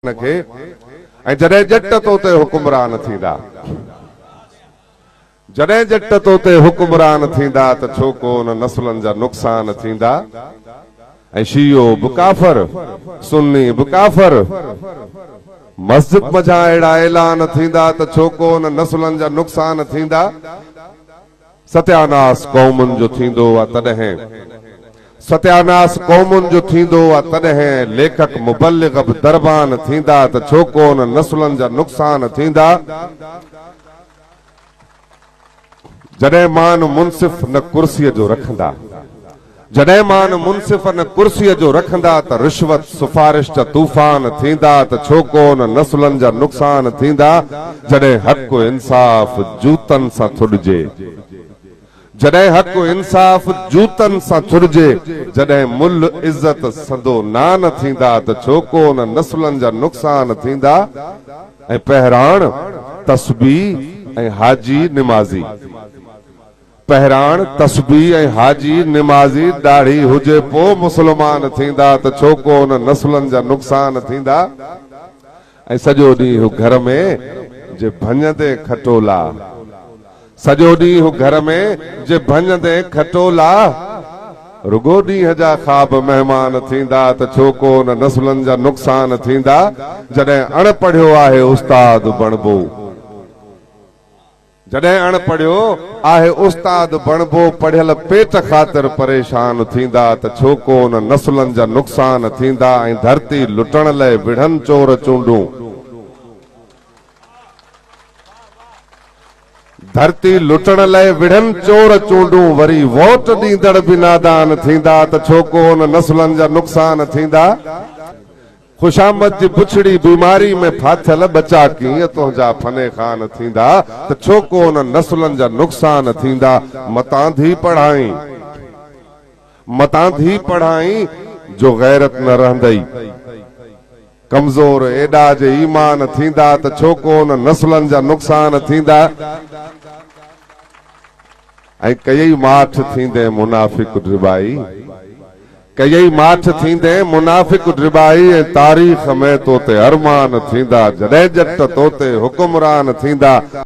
जॾहिं जट तोते हुकुमरान थींदा जॾहिं जट तोते हुकुमरान थींदा त छो कोन नस्लनि जा नुक़सान थींदा ऐं शियो बि काफ़र सुन्नी बि काफ़र मस्जिद मझां अहिड़ा ऐलान थींदा त छो कोन नस्लनि जा नुक़सान थींदा सत्यानास क़ौमुनि जो थींदो आहे तॾहिं सत्यानास क़ौमुनि जो थींदो आहे तॾहिं लेखक मुबल्लिग बि दरबान थींदा त छो कोन नस्लनि जा नुक़सान थींदा जॾहिं मान मुनसिफ़ न कुर्सीअ जो रखंदा जॾहिं मान मुनसिफ़ न कुर्सीअ जो रखंदा त रिश्वत सिफारिश जा तूफ़ान थींदा त छो कोन नस्लनि जा नुक़सान थींदा जॾहिं हक़ इंसाफ़ जूतनि सां थुड़िजे जॾहिं हक़ इंसाफ़ जूतनि सां थुड़िजे जॾहिं मुल इज़त संदो नान थींदा त छो कोन नस्लनि जा नुक़सान थींदा ऐं पहिराण तस्बीह ऐं हाजी निमाज़ी पहिराण तस्बीह ऐं हाजी निमाज़ी दाढ़ी हुजे पोइ मुस्लमान थींदा त छो कोन नस्लनि जा नुक़सान थींदा ऐं सॼो ॾींहुं घर में जे भञंदे खटोला सॼो ॾींहुं घर में जे भञंदे खटोला रुगो ॾींहं जा ख़्वाब महिमान थींदा त छो कोन नस्लनि जा नुक़सान थींदा जॾहिं अणपढ़ियो आहे उस्ताद बणबो जॾहिं अणपढ़ियो आहे उस्ताद बणबो पढ़ियल पेट ख़ातिर परेशान थींदा त छो कोन नस्लनि जा नुक़सान थींदा ऐं धरती लुटण लाइ विढ़नि चोर चूंडूं धरती लुटण लाइ विढ़नि चोर चूंडूं वरी वोट ॾींदड़ बि नादान थींदा त छो कोन नस्लनि जा नुक़सान थींदा खुशामद जी पुछड़ी बीमारी में फाथल बचा कीअं तुंहिंजा फने खान थींदा त छो कोन नस्लनि जा नुक़सान थींदा मतां धी पढ़ाई जो गैरत न रहंदई कमज़ोर एॾा जे ईमान थींदा त छो कोन नस्लनि जा नुक़सान थींदा ऐं कई माठ थींदे मुनाफ़िक रिबाई कई माठ थींदे मुनाफ़िक रिबाई ऐं तारीख़ में तोते अरमान थींदा जॾहिं जट तोते हुकुमरान थींदा